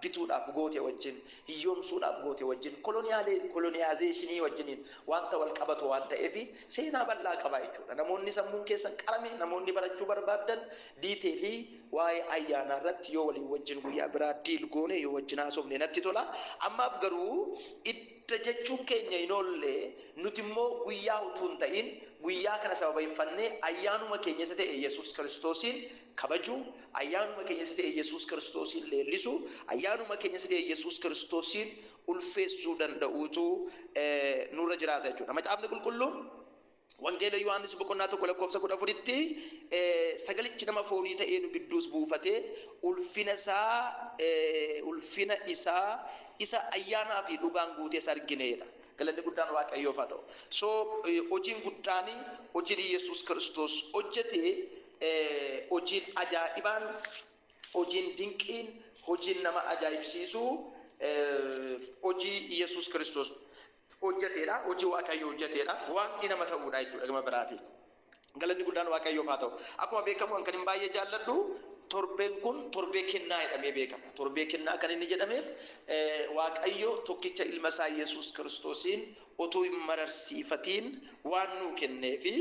bituudhaaf goote wajjin hiyyoomsuudhaaf goote wajjin koloniyaazeeshinii wajjiniin wanta wal qabatu waan ta'eef seenaa bal'aa qaba jechuudha. Namoonni sammuun keessan qarame namoonni barachuu barbaadan diiteelii waa'ee ayyaanaa irratti yoo waliin wajjin guyyaa biraa diil goone yoo wajjin haasofne natti tola. Ammaaf garuu idda jechuun keenya hin oolle nuti immoo guyyaa utuu hin ta'in guyyaa kana sababeeffannee ayyaanuma keenya isa ta'e Yesuus Kiristoosiin kabaju, ayyaanuma keenya isa ta'e Yesuus Kiristoosiin leellisu, ayyaanuma keenya isa ta'e Yesuus Kiristoosiin ulfeessuu danda'uutu nurra jiraata jechuudha. Macaafni qulqulluun Wangeela Yohaannis boqonnaa 1:14tti sagalichi nama foonii ta'ee nu gidduus buufatee ulfina isaa isa ayyaanaa fi dhugaan guutees argineedha. Galanni guddaan Waaqayyoof haa ta'u. So hojiin guddaan hojiin Yesuus Kiristoos hojjetee hojiin ajaa'ibaan, hojiin dinqiin, hojiin nama ajaa'ibsiisu hojii Yesuus Kiristoos hojjeteedha. Hojii Waaqayyoo hojjeteedha. Waan nama ta'uudha jechuudha gama biraatiin. Galanni guddaan Waaqayyoof haa ta'u. Akkuma beekamu kan hin baay'ee jaalladhu torbeen kun torbee kennaa jedhamee beekama. Torbee kennaa kan inni jedhameef Waaqayyo tokkicha ilma isaa Yesuus Kiristoosiin otoo hin mararsiifatiin waan nuu kenneefi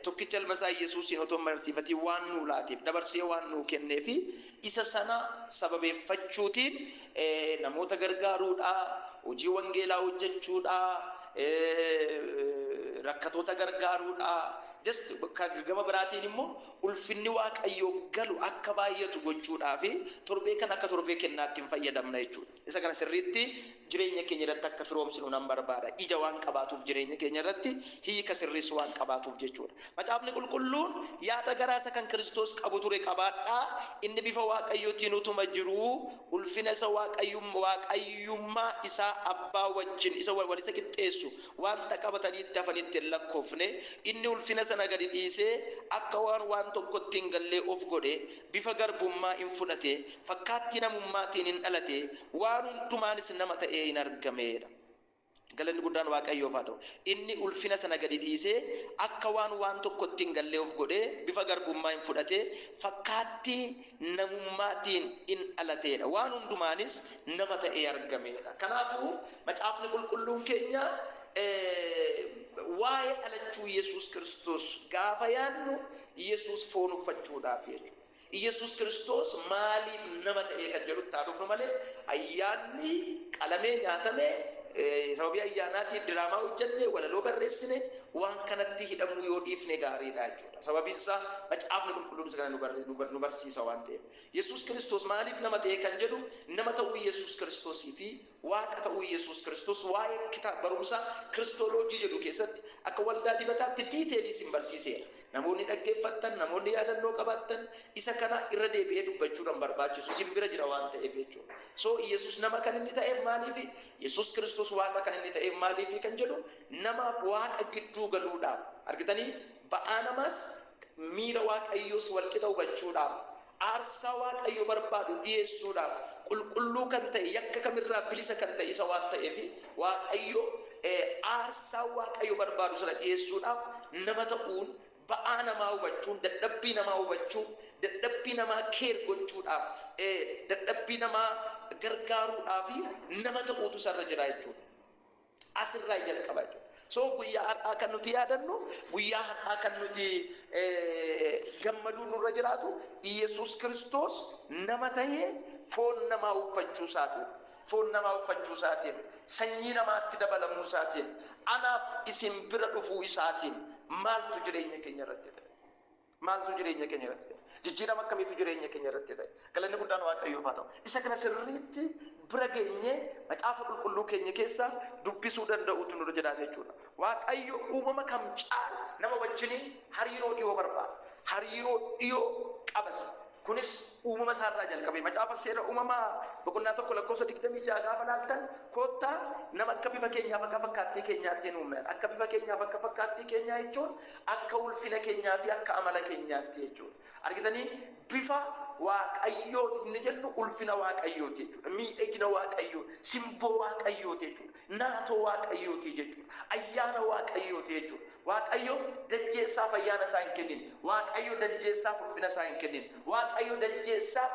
tokkicha ilma isaa Yesuusiin otoo hin mararsiifatiin waan nuu laateef dabarsee waan nuu kenneefi isa sana sababeeffachuutiin namoota gargaaruudhaa, hojii wangeelaa hojjechuudhaa, rakkatoota gargaaruudhaa, just gama biraatiin immoo ulfinni Waaqayyoof galu akka baay'atu gochuudhaafi torbee kan akka torbee kennaatti hin fayyadamna jechuudha. Isa kana sirriitti jireenya keenya irratti akka firoomsinu nan barbaada. Ija waan qabaatuuf jireenya keenya irratti hiika sirriis waan qabaatuuf jechuudha. Macaafni qulqulluun yaada garaasa kan Kiristoos qabu ture qabaadhaa. Inni bifa Waaqayyootiin utuma jiruu ulfina isa Waaqayyummaa isaa abbaa wajjin isa wal isa qixxeessu wanta qabatanii itti hafanitti hin lakkoofne inni ulfina sana gadi dhiisee akka waan tokkotti hin gallee of godhe bifa garbummaa hin fudhate fakkaattii namummaatiin hin dhalate waan hundumaanis nama ta'ee hin argameedha. Galanni guddaan Waaqayyoof haa ta'u. Inni ulfina sana gadi dhiisee akka waan tokkotti hin gallee of godhe bifa garbummaa hin fudhate fakkaattii namummaatiin hin dhalateedha. Waan hundumaanis nama ta'ee argameedha. Kanaafuu macaafni qulqulluun keenya waa'ee dhalachuu Yesuus Kiristoos gaafa yaadnu Yesuus foon uffachuudhaaf jechuudha. Yesuus Kiristoos maaliif nama ta'ee kan jedhu taa'uuf malee ayyaanni qalamee nyaatamee sababii ayyaanaatiin diraamaa hojjenne walaloo barreessine waan kanatti hidhamuu yoo dhiifne gaariidha jechuudha. Sababiin isaa macaafni qulqulluun isa kana nu barsiisa waan ta'eef. Yesuus Kiristoos maaliif nama ta'ee kan jedhu nama ta'uu Yesuus Kiristoosii fi waaqa ta'uu Yesuus Kiristoos waa'ee kitaaba barumsaa Kiristooloojii jedhu keessatti akka waldaa dibataatti diiteelii sin barsiiseera. Namoonni dhaggeeffatan, namoonni yaadannoo qabaatan isa kana irra deebi'ee dubbachuudhaan barbaachisu sin bira jira waan ta'eef jechuudha. So Yesuus nama kan inni ta'eef maaliif? Yesuus Kiristoos waaqa kan inni ta'eef maaliif kan jedhu namaaf waaqa gidduu galuudhaaf argitanii ba'aa namaas miira Waaqayyoos walqixa hubachuudhaaf aarsaa Waaqayyo barbaadu dhiyeessuudhaaf qulqulluu kan ta'e yakka kamirraa bilisa kan ta'e isa waan ta'eef Waaqayyo aarsaa Waaqayyo barbaadu sana dhiyeessuudhaaf nama ta'uun ba'aa namaa hubachuun dadhabbii namaa hubachuuf dadhabbii namaa keer gochuudhaaf dadhabbii namaa gargaaruudhaaf nama ta'uutu isarra jira jechuudha. Asirraa jalqaba jechuudha. So guyyaa har'aa kan nuti yaadannu guyyaa har'aa kan nuti gammaduu nurra jiraatu Yesuus Kiristoos nama ta'ee foon namaa uffachuu isaatiin sanyii namaatti dabalamuu isaatiin anaaf isin bira dhufuu isaatiin maaltu jireenya keenya irratti ta'e? Maaltu jireenya keenya irratti ta'e? Jijjiirama akkamiitu jireenya keenya irratti ta'e? Galanni guddaan Waaqayyoof haa ta'u. Isa kana sirriitti bira geenyee macaafa qulqulluu keenya keessaa dubbisuu danda'uutu nurra jiraata jechuudha. Waaqayyo uumama kam caalu nama wajjiniin hariiroo dhiyoo barbaada. Hariiroo dhiyoo qabas. Kunis uumama isaarraa jalqabee macaafa seera uumamaa boqonnaa 1:26 gaafa laaltan koottaa nama akka bifa keenyaaf akka fakkaattii keenyaatti uume. Akka bifa keenyaaf akka fakkaattii keenyaa jechuun akka ulfina keenyaa fi akka amala keenyaatti jechuudha. Argitanii bifa Waaqayyooti inni jennu ulfina Waaqayyooti jechuudha. Miidhagina Waaqayyoo, simboo Waaqayyooti jechuudha. Naatoo Waaqayyooti jechuudha. Ayyaana Waaqayyooti jechuudha. Waaqayyo danjeessaaf ayyaana isaa hin kennin. Waaqayyo danjeessaaf ulfina isaa hin kennin. Waaqayyo danjeessaaf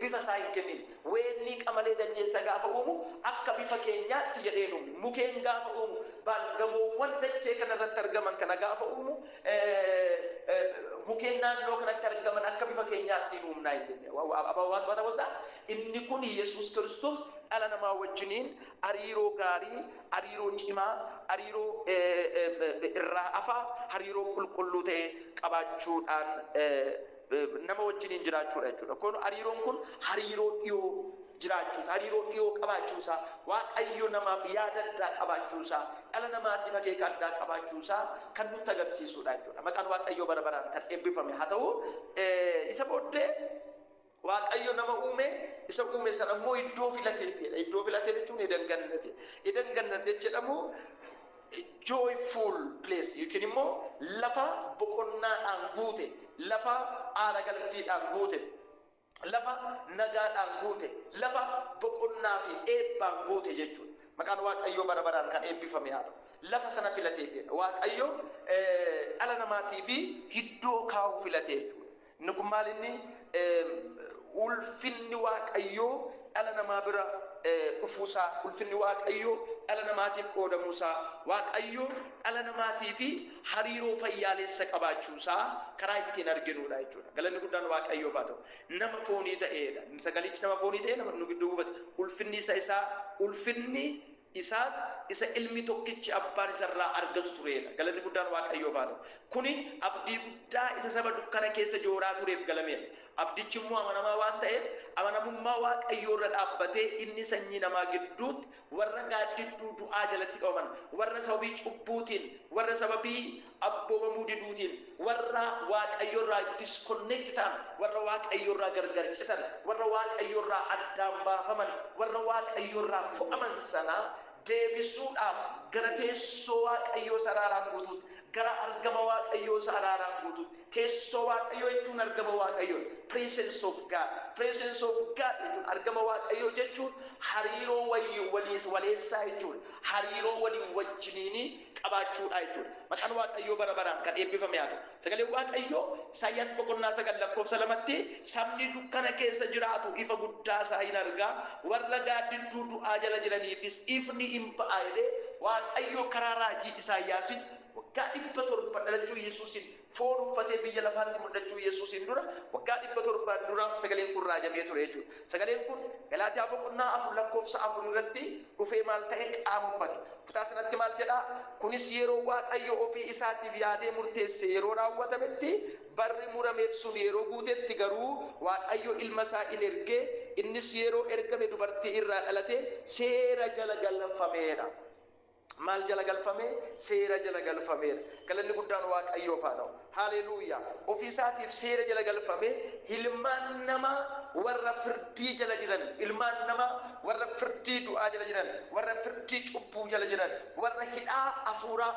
bifa isaa hin kennin. Weenni qamalee danyeessa gaafa uumu akka bifa keenyaatti jedheen uumu. Mukeen gaafa uumu gamoowwan dachee kanarratti argaman kana gaafa uumu mukeen naannoo kanatti argaman akka bifa keenyaatti uumnaa hin jenne. Wata inni kun Yesuus Kiristoos dhala namaa wajjiniin hariiroo gaarii, hariiroo cimaa, hariiroo irraa hafaa, hariiroo qulqulluu ta'e qabaachuudhaan nama wajjiniin jiraachuudha jechuudha. Kun hariiroon kun hariiroo dhiyoo jiraachuudha. Hariiroo dhiyoo qabaachuusaa, Waaqayyo namaaf yaada addaa qabaachuusaa, dhala namaatiif akeeka addaa qabaachuusaa kan nutti agarsiisudha jechuudha. Maqaan Waaqayyoo bara baraan kan eebbifame haa ta'u, isa booddee Waaqayyo nama uume, isa uume sana immoo iddoo filateefidha. Iddoo filatee jechuun Eden Gannate. Eden Gannate jedhamu joyful place yookiin immoo lafa boqonnaadhaan guute, lafa aara galfiidhaan guute, lafa nagaadhaan guute, lafa boqonnaa fi eebbaan guute jechuudha. Maqaan Waaqayyoo bara baraan kan eebbifame haa ta'u. Lafa sana filateefidha. Waaqayyo dhala namaatii fi iddoo kaa'uu filatee jechuudha. Inni kun maal inni ulfinni Waaqayyoo dhala namaa bira dhufuusaa, ulfinni Waaqayyoo dhala namaatiif qoodamuusaa, Waaqayyoo dhala namaatii fi hariiroo fayyaalessa qabaachuusaa karaa ittiin arginudha jechuudha. Galanni guddaan Waaqayyoof haa ta'u. Nama foonii ta'eedha. Sagalichi nama foonii ta'ee nama nu gidduu hubate. Ulfinni isaas isa ilmi tokkichi abbaan isarraa argatu tureedha. Galanni guddaan Waaqayyoof haa ta'u. Kuni abdii guddaa isa saba dukkana keessa jooraa tureef galameedha. Abdichi immoo amanamaa waan ta'eef amanamummaa Waaqayyoo irra dhaabbatee inni sanyii namaa gidduutti warra gaaddidduu du'aa jalatti qabaman, warra sababii cubbuutiin, warra sababii abboomamuu diduutiin, warra Waaqayyoo irraa disconnect ta'an, warra Waaqayyoo irraa gargar citan, warra Waaqayyoo irraa addaan baafaman, warra Waaqayyoo irraa fo'aman sana deebisuudhaaf gara teessoo Waaqayyoo araaraan guutuutti, gara argama Waaqayyoo araaraan guutuutti, teessoo Waaqayyoo jechuun argama Waaqayyoo, presence of God jechuun argama Waaqayyoo jechuun hariiroo waleessaa jechuudha. Hariiroo waliin wajjiniin qabaachuudha jechuudha. Maqaan Waaqayyoo bara baraan kan eebbifame haa ta'u. Sagalee Waaqayyoo Isaayyaas boqonnaa 9:2 sabni dukkana keessa jiraatu ifa guddaa isaa hin argaa, warra gaaddidduu du'aa jala jiraniifis ifni hin ba'a jedhee Waaqayyoo karaa raajii Isaayyaasiin waggaa 700 dhalachuu Yesuusin foon uffatee biyya lafaatti mul'achuu Yesuusin dura waggaa 700 dura sagaleen kun raajamee ture jechuudha. Sagaleen kun Galaatiyaa boqonnaa 4:4 irratti dhufee maal ta'e qaama uffate. Kutaa sanatti maal jedhaa? Kunis yeroo Waaqayyo ofii isaatiif yaadee murteesse yeroo raawwatametti barri murameef sun yeroo guutetti garuu Waaqayyo ilma isaa in ergee innis yeroo ergame dubartii irraa dhalate seera jala galfameedha. Maal jala galfame? Seera jala galfameedha. Galanni guddaan Waaqayyoof haa ta'u. Haleluuyaa. Ofii isaatiif seera jala galfame ilmaan namaa warra firdii jala jiran, ilmaan namaa warra firdii du'aa jala jiran, warra firdii cubbuu jala jiran, warra hidhaa hafuuraa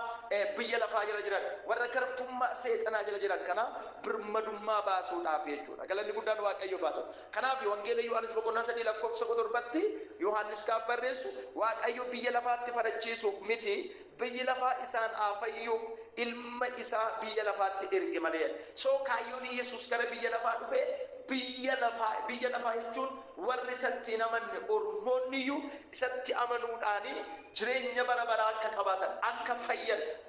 biyya lafaa jala jiran, warra garbummaa seexanaa jala jiran kana birmadummaa baasuudhaaf jechuudha. Galanni guddaan Waaqayyoof haa ta'u. Kanaaf wangeela Yohaannis boqonnaa 3:7 Yohaannis kan barreessu Waaqayyo biyya lafaatti farachiisuuf miti, biyyi lafaa isaan aafayyuuf ilma isaa biyya lafaatti erge malee. So kaayyoon Yesuus gara biyya lafaa dhufe biyya lafaa jechuun warri isatti hin amanne ormoonniyyuu isatti amanuudhaani jireenya bara baraa akka qabaatan, akka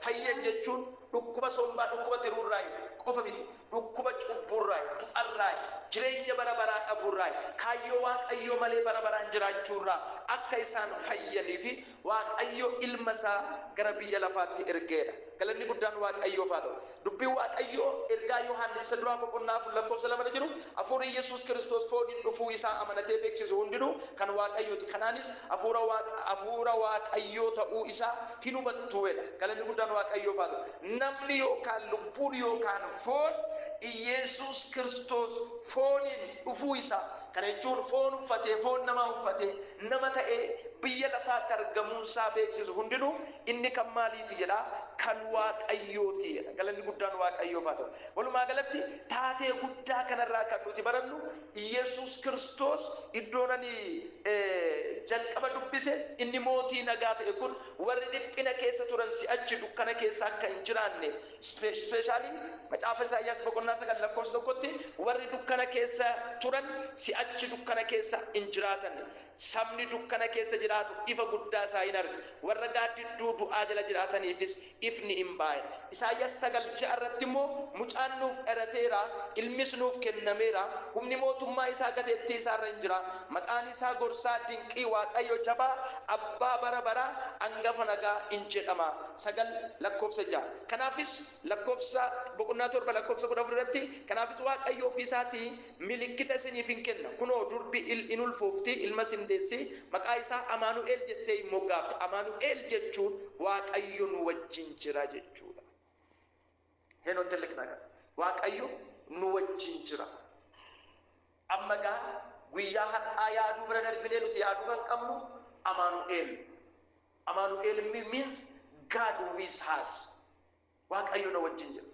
fayyan jechuun dhukkuba sombaa, dhukkuba tiruurraayi qofa miti, dhukkuba cubburraayi, du'arraayi, jireenya bara baraa dhabuurraayi, kaayyoo Waaqayyoo malee bara baraan jiraachuurraa akka isaan fayyanii fi Waaqayyo ilma isaa gara biyya lafaatti ergeedha. Galanni guddaan Waaqayyoof haa ta'u. Dubbiin Waaqayyoo ergaa Yohaannis duraa boqonnaa 4:2 jiru hafuurri Yesuus Kiristoos fooniin dhufuu isaa amanatee beeksisu hundinuu kan Waaqayyooti. Kanaanis hafuura Waaqayyoo ta'uu isaa hin hubattuudha. Galanni guddaan Waaqayyoof haa ta'u. Namni yookaan lubbuun yookaan foon Yesuus Kiristoos fooniin dhufuu isaa, kana jechuun foon uffatee, foon namaa uffatee, nama ta'ee biyya lafaatti argamuun isaa beeksisu hundinuu inni kan maaliiti jedhaa? Kan Waaqayyooti jedha. Galanni guddaan Waaqayyoof haa ta'u. Walumaa galatti taatee guddaa kanarraa kan nuti barannu Yesuus Kiristoos iddoon ani jalqaba dubbise inni mootii nagaa ta'e kun warri dhiphina keessa turan si'achi dukkana keessa akka hin jiraanne ispeeshaalii macaafa Isaayyaas boqonnaa 9 lakkoofsa tokkotti warri dukkana keessa turan si'achi dukkana keessa hin jiraatan. Sabni dukkana keessa jiraatu ifa guddaa isaa hin argu. Warra gaaddidduu du'aa jala jiraataniifis ifni hin baay'e. Isaayyaas 9:6 irratti immoo mucaan nuuf dhalateera, ilmis nuuf kennameera, humni mootummaa isaa gateettii isaarra hin jira. Maqaan isaa gorsaa dinqii, Waaqayyo jabaa, abbaa bara baraa, hangafa nagaa hin jedhama. 9 lakkoofsa 6. Kanaafis lakkoofsa boqonnaa 7 lakkoofsa 14 irratti kanaafis Waaqayyo ofii isaatii milikkita isiniif hin kenna. Kunoo durbi in ulfoofti, ilmas hin deessi, maqaa isaa Amaanu'eel jettee hin moggaafte. Amaanu'eel jechuun Waaqayyo nu wajjin jira jechuudha. Henoon tilliknaa Waaqayyo nu wajjin jira. Amma gaa guyyaa har'aa yaaduu bira darbinee nuti yaaduu kan qabnu Amaanu'eel. Amaanu'eel means God with us. Waaqayyo nu wajjin jira.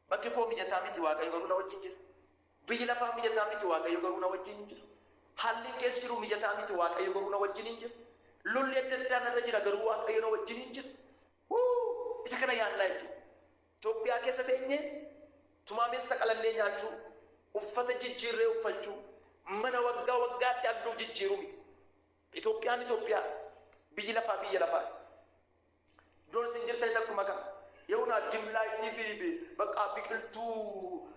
Bakki koo mijataa miti, Waaqayyo garuu na wajjin jira. Biyyi lafaa mijataa miti, Waaqayyo garuu na wajjin jira. Haalli keessa jiru mijataa miti, Waaqayyo garuu na wajjin hin jiru. Lolli adda addaan irra jira, garuu Waaqayyo na wajjin hin jiru. Isa kana yaadnaa jechuudha. Itoophiyaa keessa teenyee tumaamessa qalannee nyaachuu, uffata jijjiirree uffachuu, mana waggaa waggaatti halluu jijjiiruu miti. Itoophiyaan Itoophiyaa, biyyi lafaa biyya lafaa. Iddoon isin jirtan akkuma kana. Yoo na dimlaayitii fi bakka biqiltuu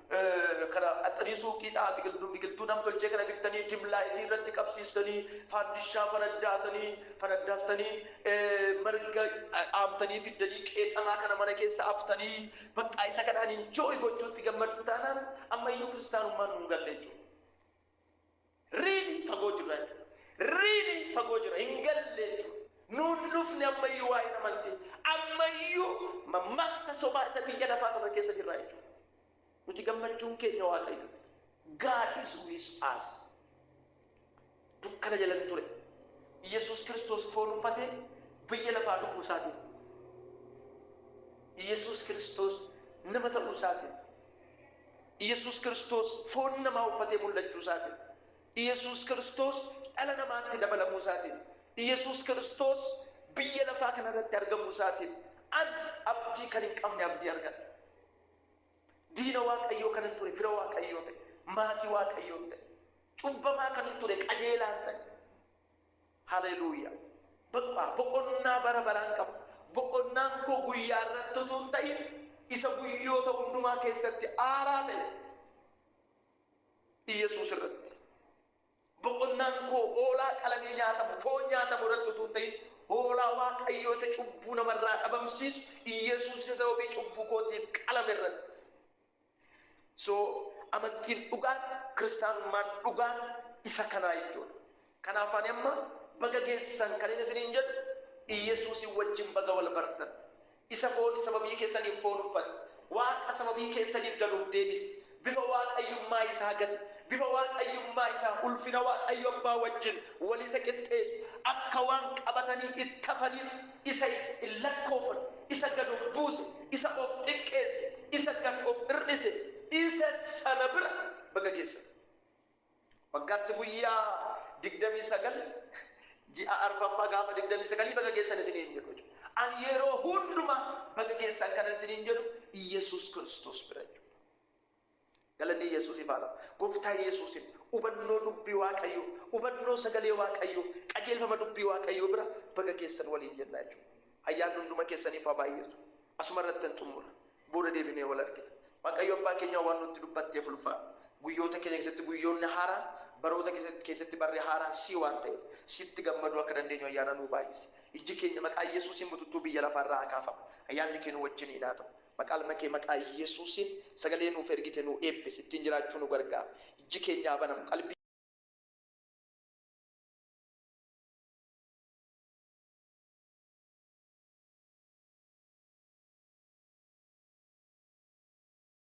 kana axxanii suuqiidhaa biqiltuu nam tolchee kana biqiltanii dimlaayitii irratti qabsiisanii faandishaa fanaddaastanii marga aamtanii fiddanii qeexamaa kana mana keessa aftanii bakka isa kanaan hin joo'i gochuutti gammadu taanaan ammayyuu kiristaanummaan nu hin galle jechuudha. Riili fagoo jirra jechuudha. Riili fagoo jira hin galle jechuudha. Nuun dhufne ammayyuu waa'ee namante ammayyuu mammaaksa sobaa isa biyya lafaa sana keessa jirra jechuudha. Nuti gammachuun keenya Waaqayyo. God is with us. Dukkana jalan ture. Yesus Kiristoos foon uffatee biyya lafaa dhufuu isaatiin. Yesus Kiristoos nama ta'uu isaatiin. Yesus Kiristoos foon namaa uffatee mul'achuu isaatiin. Yesus Kiristoos dhala namaatti dabalamuu isaatiin. Yesus Kiristoos biyya lafaa kana irratti argamuu isaatiin. An abdii kan hin qabne abdii argadha. Diina Waaqayyoo kan ture, fira Waaqayyoo ta'e, maatii Waaqayyoo ta'e, cubbamaa kan ture, qajeelaan ta'e. Haleluuyaa. Boqonnaa bara baraan qaba. Boqonnaan koo guyyaa irratti utuu hin ta'in isa guyyoota hundumaa keessatti aaraa ta'e. Yesuus irratti. Boqonnaan koo hoolaa qalamee nyaatamu, foon nyaatamu irratti utuu hin ta'in hoolaa Waaqayyoo isa cubbuu namarraa dhabamsiisu Yesuus isa wabii cubbuu kootiif qalame irratti. So amantiin dhugaan, kiristaanummaan dhugaan isa kanaa jechuudha. Kanaaf ani amma baga geessan kan inni isiniin jedhu Yesuusin wajjin baga wal bartan. Isa foon sababii keessaniif foon uffate. Waaqa sababii keessaniif galuuf deebise. Bifa Waaqayyummaa isaa gate. Bifa Waaqayyummaa isaa ulfina Waaqayyo Abbaa wajjin wal isa qixxeessu. Akka waan qabatanii itti hafaniin isa hin lakkoofan. Isa gad of buuse. Isa of xiqqeesse. Isa gad of hir'ise. Isa sana bira baga geessan. Waggaatti guyyaa 29 ji'a arfaffaa gaafa 29 baga geessan isiniin jedhu. An yeroo hundumaa baga geessan kana isiniin jedhu Yesuus Kiristoos bira jechuudha. Galanni Yesuusiif haa ta'u. Gooftaa Yesuusin hubannoo dubbii Waaqayyoo, hubannoo sagalee Waaqayyoo, qajeelfama dubbii Waaqayyoo bira baga geessan waliin jenna jechuudha. Ayyaanni hunduma keessaniif haa baay'atu. Asuma irratti hin xumura. Booda deebinee wal argina. Waaqayyo Abbaa keenya waan nutti dubbatteef ulfaadha. Guyyoota keenya keessatti guyyoonni haaraan, baroota keessatti barri haaraan sii waan ta'eef sitti gammaduu akka dandeenyu ayyaana nuu baay'isi. Ijji keenya maqaa Yesuusiin bututtuu biyya lafaarraa haa kaafamu. Ayyaanni keenya wajjin haa ta'u. Maqaa makee maqaa Yesuusiin sagalee nuuf ergite nuu eebbisi. Ittiin jiraachuu nu gargaara. Ijji keenya haa banamu.